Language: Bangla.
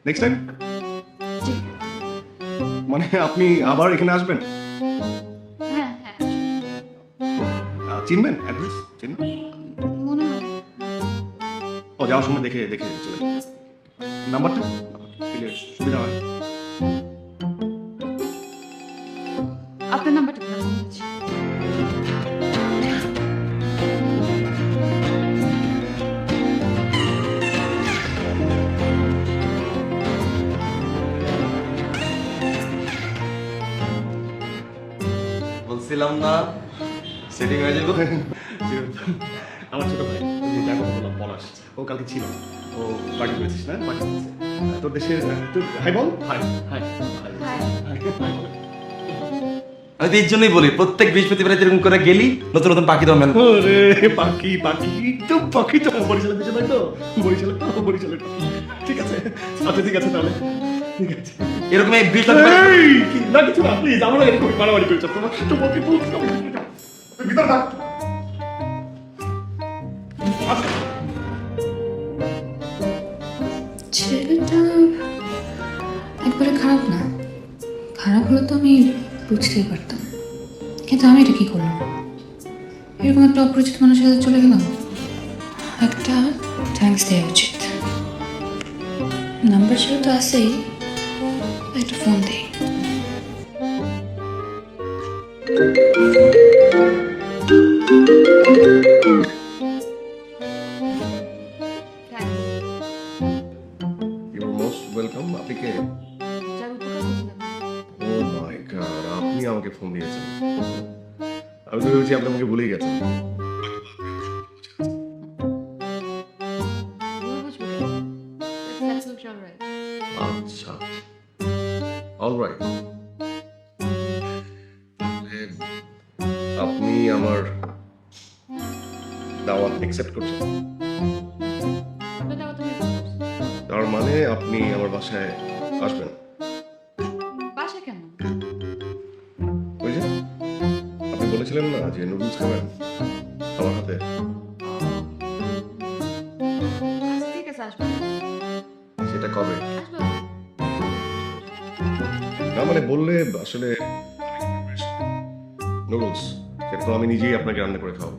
নেক্সট টাইম মানে আপনি আবার এখানে আসবেন? হ্যাঁ হ্যাঁ চিনবেন? অ্যাড্রেস চিনবেন? মনে হয় ও যাওয়ার সময় দেখে দেখে চলে যাবেন। নাম্বারটা দিলে সুবিধা হয়। আপনার নাম্বারটা দিন, আমি বলছি। বলছিলাম না সেটিং হয়ে যাবো। আমার ছোট ভাই ওই যে যার কথা বললাম পলাশ, ও কালকে ছিল, ও পার্টি করেছিস না? পার্টি করেছে তোর দেশের, তুই হাই বল। Hi hi hi. আমি তো এই জন্যই বলি প্রত্যেক বৃহস্পতিবার এরকম করে গেলি নতুন নতুন পাখি দমেন। ওরে পাখি পাখি তো পাখি তো বরিশালের দেশে নয় তো, বরিশালের তো বরিশালের পাখি। ঠিক আছে আচ্ছা ঠিক আছে তাহলে ঠিক আছে। এরকম এই বৃহস্পতিবার এই, না কিছু না প্লিজ, আমরা এরকম মারামারি করেছ তোমার তোমাকে বলছি ভিতর থাক। আচ্ছা ছেলেটা একবারে খারাপ না, খারাপ হলে তো আমি বুঝতেই পারতাম, কিন্তু আমি এটা কি করলাম? এরকম একটা অপরিচিত মানুষের সাথে চলে গেলাম। একটা থ্যাঙ্কস দেওয়া উচিত। নাম্বার যেহেতু আছেই, একটা ফোন দিই। You most welcome. আপনি কে? যার উপকার করছিলাম। ও মাই গড, আপনি আমাকে ফোন দিয়েছেন। আমি তো ভেবেছি আপনি আমাকে ভুলেই গেছেন। ভুল বুঝবো কেন? That's absolutely all right. আচ্ছা অলরাইট, আপনি আমার দাওয়াত অ্যাকসেপ্ট করছেন? আপনার দাওয়াত আমি accept করছি। তার মানে আপনি আমার বাসায় আসবেন? বাসা কেন? ওই যে আপনি বলেছিলেন না যে নুডলস খাবেন আমার হাতে। আচ্ছা ঠিক আছে, আসবো সেটা কবে? আসবো। না মানে বললে আসলে নুডলস সেটা তো আমি নিজেই আপনাকে রান্না করে খাওয়াবো।